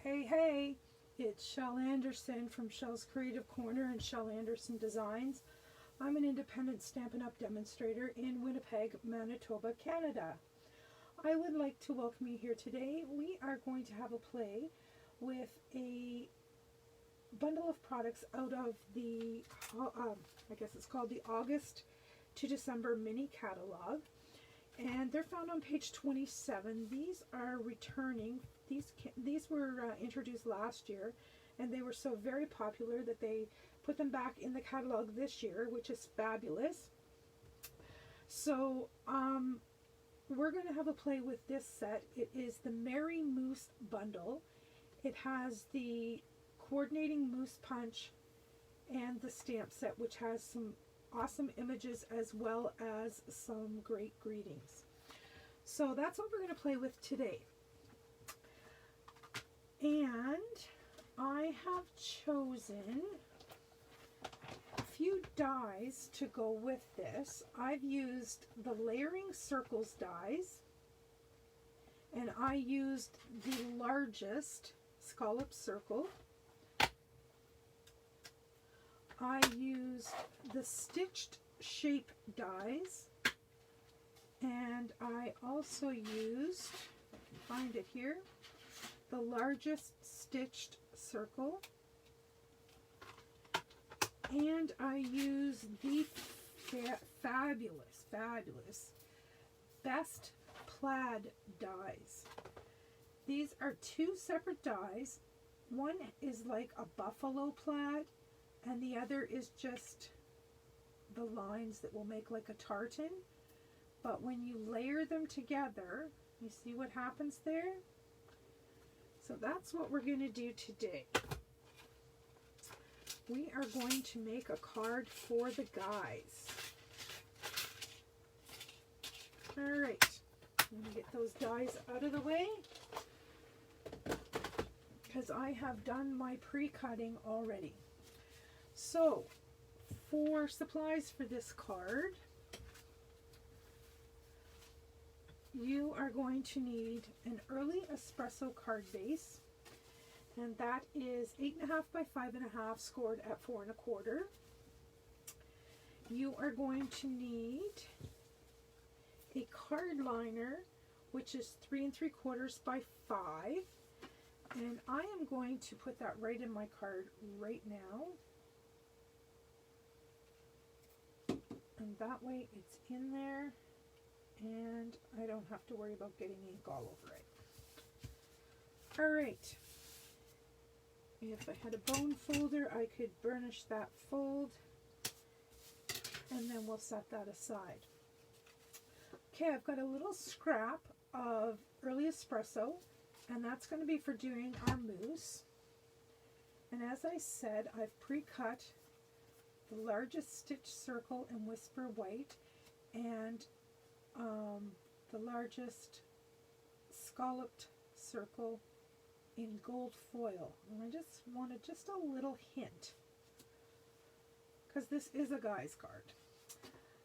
Hey, it's Shel Anderson from Shel's Creative Corner and Shel Anderson Designs. I'm an independent Stampin' Up! Demonstrator in Winnipeg, Manitoba, Canada. I would like to welcome you here today. We are going to have a play with a bundle of products out of the, I guess it's called the August to December mini catalog. And they're found on page 27. These are returning. These were introduced last year, and they were so very popular that they put them back in the catalog this year, which is fabulous. So we're going to have a play with this set. It is the Merry Moose bundle. It has the coordinating moose punch and the stamp set, which has some awesome images as well as some great greetings. So that's what we're going to play with today. And I have chosen a few dies to go with this. I've used the Layering Circles dies, and I used the largest scallop circle. I used the stitched shape dies, and I also used, find it here, the largest stitched circle, and I used the fabulous best plaid dies. These are two separate dies. One is like a buffalo plaid, and the other is just the lines that will make like a tartan. But when you layer them together, you see what happens there? So that's what we're going to do today. We are going to make a card for the guys. Alright, I'm going to get those dies out of the way, because I have done my pre-cutting already. So, for supplies for this card, you are going to need an early espresso card base, and that is 8.5 by 5.5 scored at 4 1/4. You are going to need a card liner, which is 3 3/4 by 5, and I am going to put that right in my card right now. And that way it's in there and I don't have to worry about getting ink all over it. Alright, if I had a bone folder, I could burnish that fold, and then we'll set that aside. Okay, I've got a little scrap of early espresso, and that's going to be for doing our moose. And as I said, I've pre-cut the largest stitch circle in Whisper White and the largest scalloped circle in gold foil. And I just wanted just a little hint, because this is a guy's card.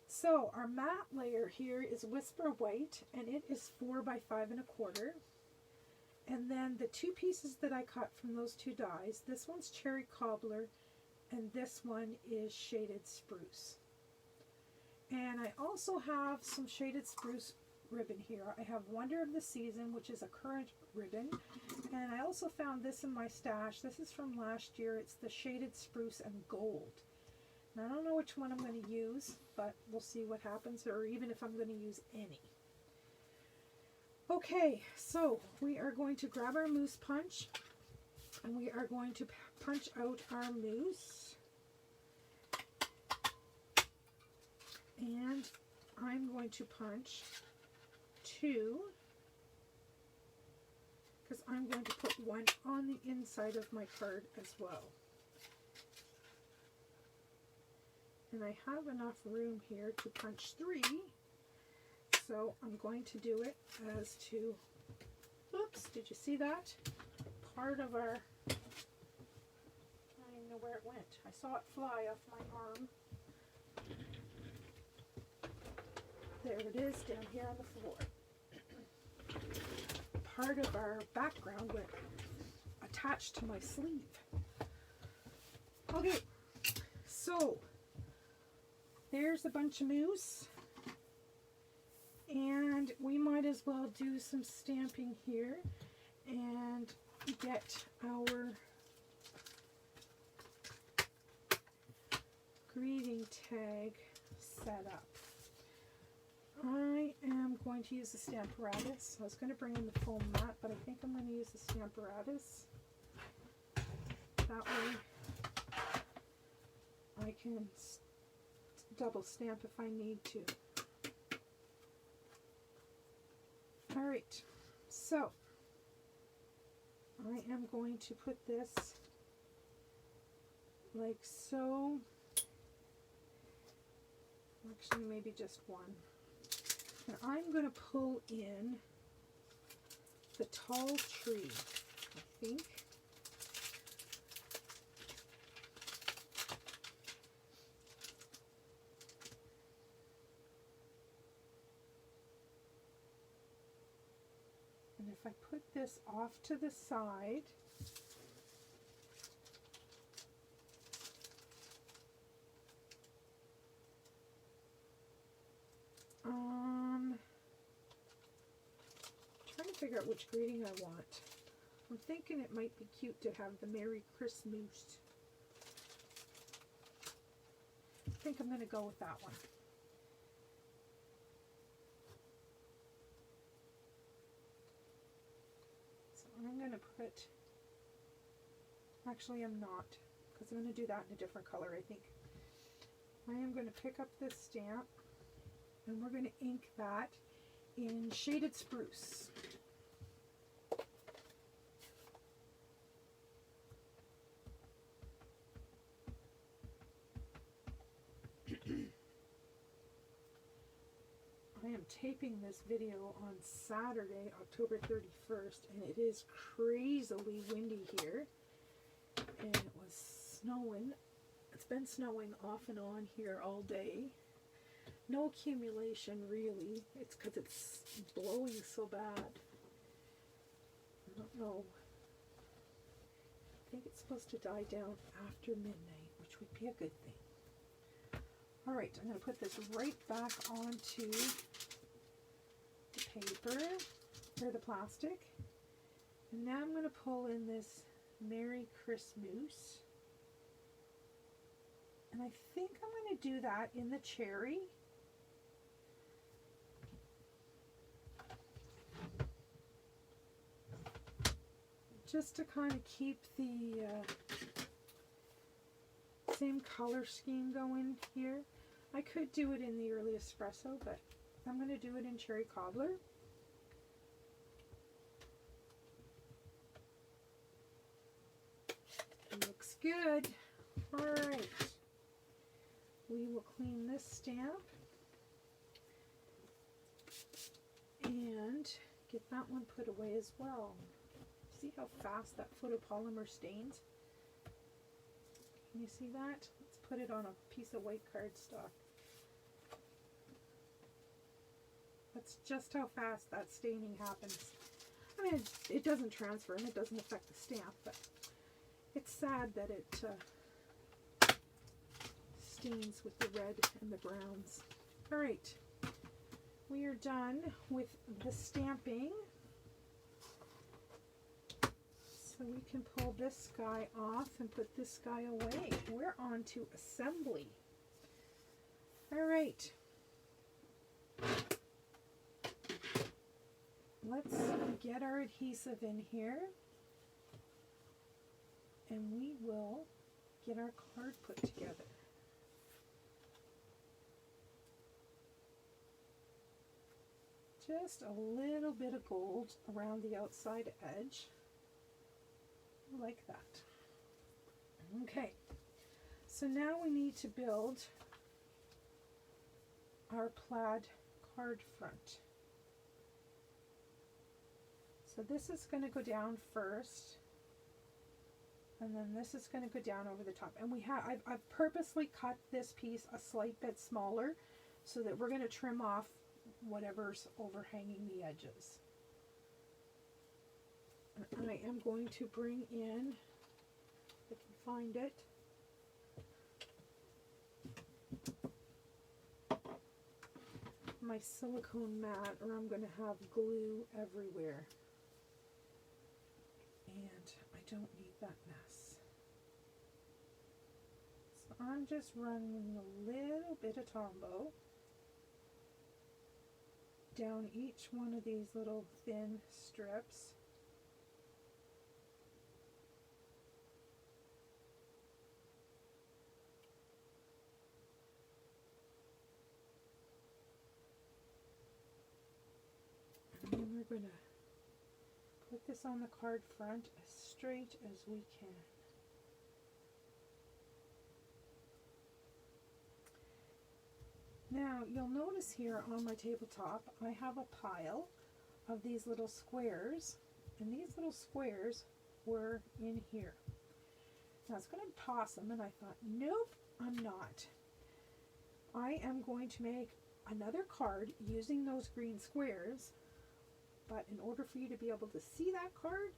So our matte layer here is Whisper White, and it is 4 by 5 1/4. And then the two pieces that I cut from those two dies, this one's Cherry Cobbler, and this one is Shaded Spruce. And I also have some Shaded Spruce ribbon here. I have Wonder of the Season, which is a current ribbon, and I also found this in my stash. This is from last year. It's the Shaded Spruce and Gold. And I don't know which one I'm going to use, but we'll see what happens, or even if I'm going to use any. Okay, so we are going to grab our moose punch, and we are going to punch out our moose. And I'm going to punch 2, because I'm going to put one on the inside of my card as well. And I have enough room here to punch 3, so I'm going to do it as to, oops, did you see that? Part of our, I don't even know where it went. I saw it fly off my arm. There it is, down here on the floor. Part of our background went attached to my sleeve. Okay, so there's a bunch of moose, and we might as well do some stamping here and get our greeting tag set up. I am going to use the Stamparatus. I was going to bring in the foam mat, but I think I'm going to use the Stamparatus. That way I can double stamp if I need to. Alright, so I am going to put this like so. Actually, maybe just one. And I'm going to pull in the tall tree, I think. And if I put this off to the side, figure out which greeting I want. I'm thinking it might be cute to have the Merry Christmas. I think I'm going to go with that one. So I'm going to put, actually I'm not, because I'm going to do that in a different color, I think. I am going to pick up this stamp and we're going to ink that in Shaded Spruce. I am taping this video on Saturday, October 31st, and it is crazily windy here. And it was snowing. It's been snowing off and on here all day. No accumulation, really. It's because it's blowing so bad. I don't know. I think it's supposed to die down after midnight, which would be a good thing. Alright, I'm going to put this right back onto the paper, or the plastic. And now I'm going to pull in this Merry Christmas. And I think I'm going to do that in the cherry. Just to kind of keep the same color scheme going here. I could do it in the early espresso, but I'm going to do it in cherry cobbler. It looks good. Alright. We will clean this stamp and get that one put away as well. See how fast that photopolymer stains? Can you see that? Let's put it on a piece of white cardstock. That's just how fast that staining happens. I mean, it doesn't transfer and it doesn't affect the stamp, but it's sad that it stains with the red and the browns. Alright, we are done with the stamping. So we can pull this guy off and put this guy away. We're on to assembly. Alright. Let's get our adhesive in here. And we will get our card put together. Just a little bit of gold around the outside edge. Like that. Okay, so now we need to build our plaid card front. So this is going to go down first, and then this is going to go down over the top. And we have I've purposely cut this piece a slight bit smaller so that we're going to trim off whatever's overhanging the edges. I am going to bring in, if I can find it, my silicone mat, or I'm going to have glue everywhere. And I don't need that mess. So I'm just running a little bit of Tombow down each one of these little thin strips. And then we're going to put this on the card front as straight as we can. Now you'll notice here on my tabletop I have a pile of these little squares, and these little squares were in here. Now I was going to toss them, and I thought, nope, I'm not. I am going to make another card using those green squares, but in order for you to be able to see that card,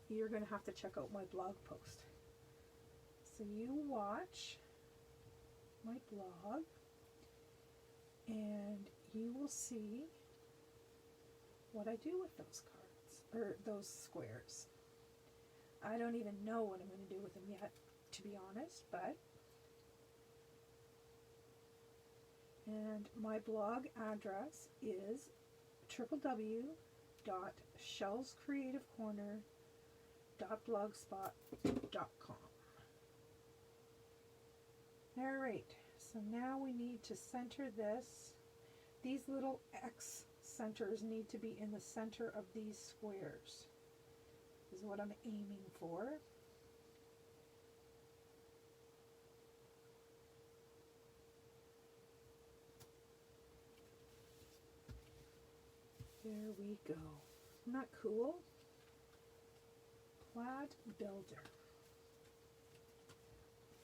you're going to have to check out my blog post. So you watch my blog, and you will see what I do with those cards, or those squares. I don't even know what I'm going to do with them yet, to be honest, but and my blog address is www.shelscreativecorner.blogspot.com. Alright, so now we need to center this. These little X centers need to be in the center of these squares, is what I'm aiming for. There we go. Isn't that cool? Plaid Builder.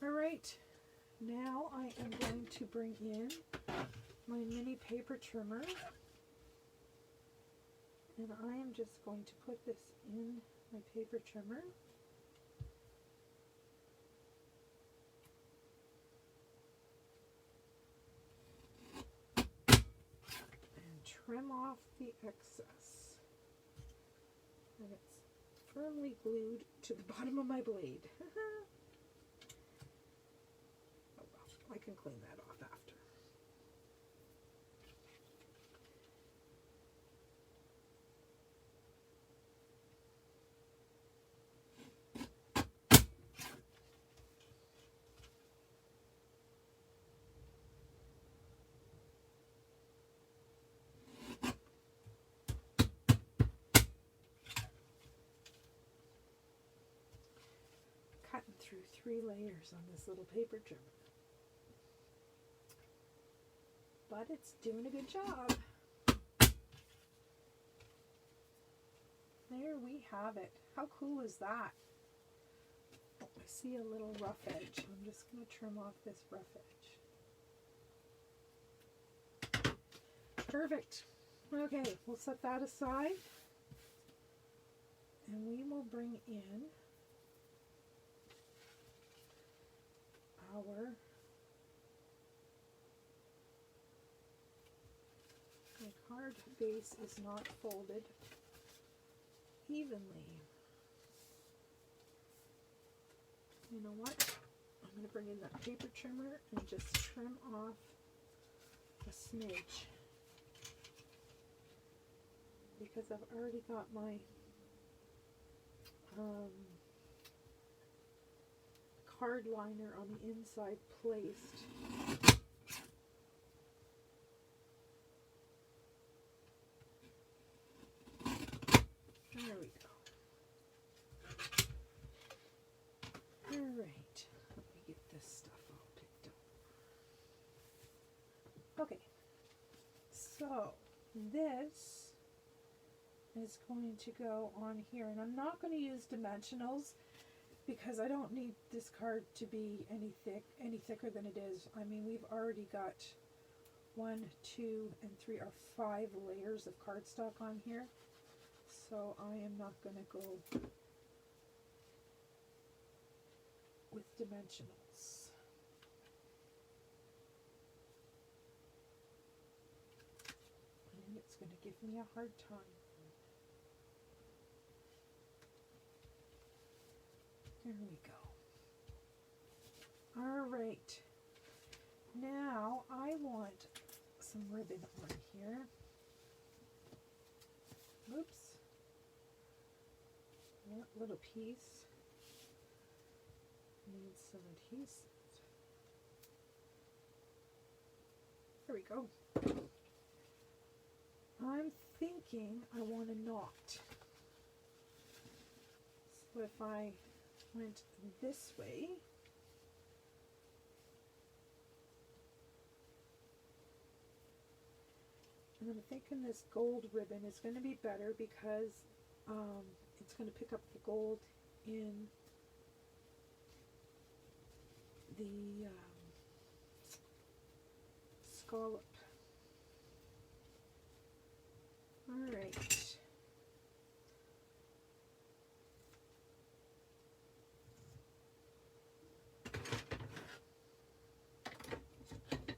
Alright, now I am going to bring in my mini paper trimmer, and I am just going to put this in my paper trimmer. And trim off the excess. And it's firmly glued to the bottom of my blade. Oh well, I can clean that off after. Cutting through 3 layers on this little paper trimmer. But it's doing a good job. There we have it. How cool is that? Oh, I see a little rough edge. I'm just going to trim off this rough edge. Perfect. Okay, we'll set that aside. And we will bring in our card base is not folded evenly. You know what? I'm going to bring in that paper trimmer and just trim off a smidge, because I've already got my card liner on the inside placed. There we go. Alright, let me get this stuff all picked up. Okay, so this is going to go on here, and I'm not going to use dimensionals because I don't need this card to be any thicker than it is. I mean, we've already got 1, 2, and 3 or 5 layers of cardstock on here. So I am not going to go with dimensionals. And it's going to give me a hard time. There we go. All right. Now I want some ribbon on here. Oops. That little piece needs some adhesive. There we go. I'm thinking I want a knot. So if I went this way, and I'm thinking this gold ribbon is going to be better because it's going to pick up the gold in the scallop. All right. Okay.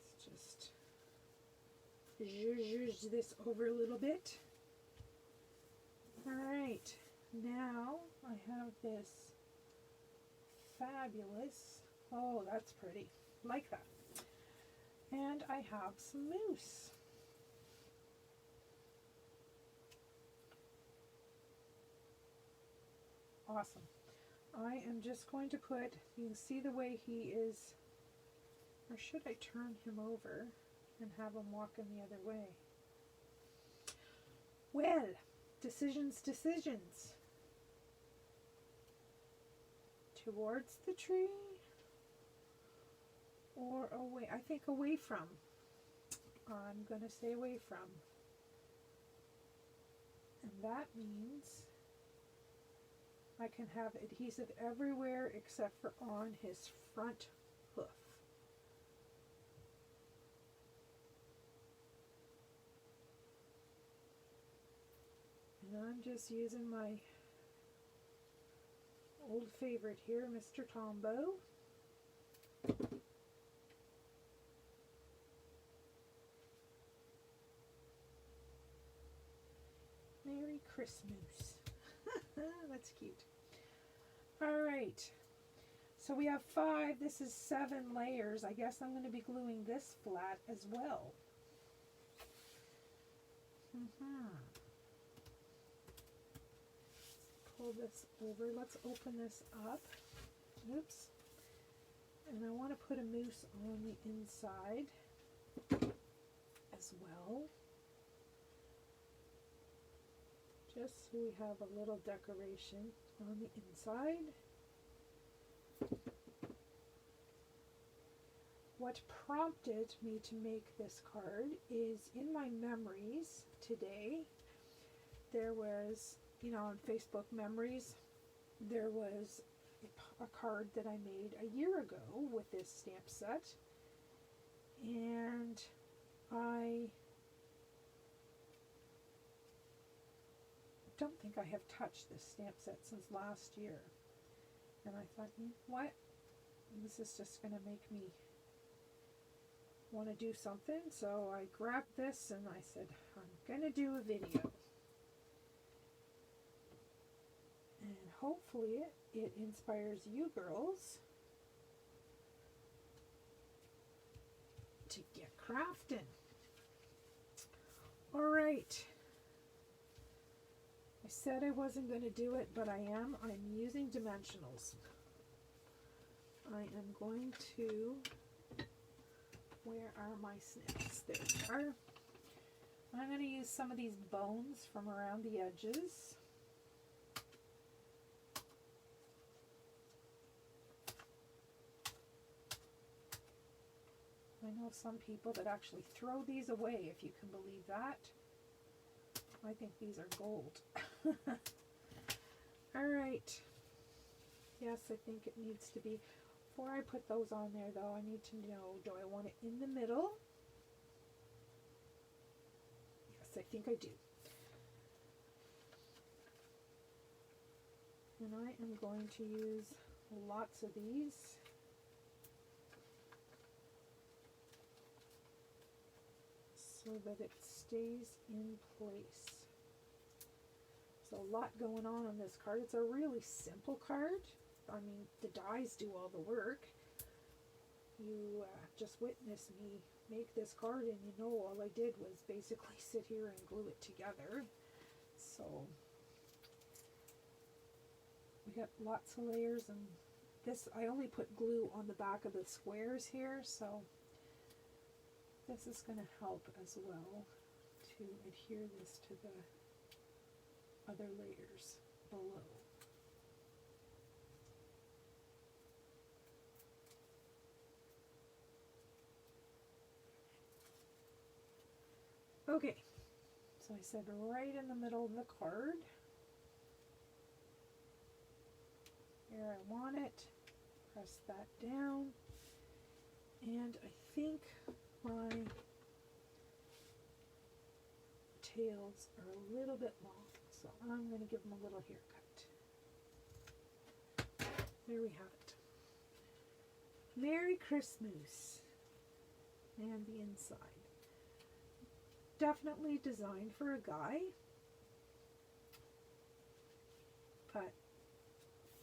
Let's just zhuzh this over a little bit. All right. Now I have this fabulous, oh, that's pretty, like that. And I have some mousse. Awesome. I am just going to put, you can see the way he is, or should I turn him over and have him walk in the other way? Well, decisions. Towards the tree or away? I think away from. I'm going to say away from. And that means I can have adhesive everywhere except for on his front hoof. And I'm just using my old favorite here, Mr. Tombow. Merry Christmas. That's cute. All right. So we have 5. This is 7 layers. I guess I'm going to be gluing this flat as well. Pull this over. Let's open this up. Oops. And I want to put a mousse on the inside as well. Just so we have a little decoration on the inside. What prompted me to make this card is in my memories today, there was, you know, on Facebook memories, there was a card that I made a year ago with this stamp set, and I don't think I have touched this stamp set since last year. And I thought, what? This is just going to make me want to do something. So I grabbed this and I said, I'm going to do a video. And hopefully it inspires you girls to get crafting. All right. I said I wasn't going to do it, but I am. I'm using dimensionals. I am going to, where are my snips? There they are. I'm going to use some of these bones from around the edges. I know some people that actually throw these away, if you can believe that. I think these are gold. All right. Yes, I think it needs to be. Before I put those on there though, I need to know, do I want it in the middle? Yes, I think I do. And I am going to use lots of these. So that it stays in place. There's a lot going on this card. It's a really simple card. I mean, the dies do all the work. You just witnessed me make this card, and you know all I did was basically sit here and glue it together. So we got lots of layers, and this, I only put glue on the back of the squares here, so this is going to help as well to adhere this to the other layers below. Okay, so I said right in the middle of the card. Here I want it. Press that down. And I think my tails are a little bit long, so I'm going to give them a little haircut. There we have it. Merry Christmas. And the inside. Definitely designed for a guy, but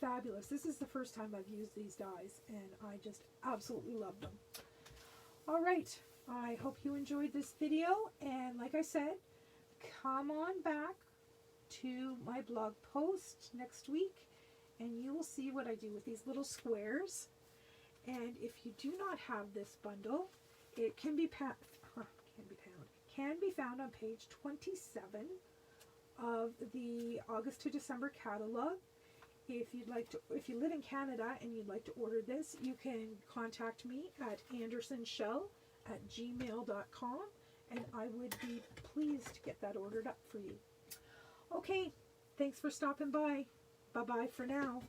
fabulous. This is the first time I've used these dies, and I just absolutely love them. All right, I hope you enjoyed this video, and like I said, come on back to my blog post next week, and you will see what I do with these little squares. And if you do not have this bundle, it can be found on page 27 of the August to December catalog. If you live in Canada and you'd like to order this, you can contact me at andersonshel@gmail.com, and I would be pleased to get that ordered up for you. Okay, thanks for stopping by. Bye-bye for now.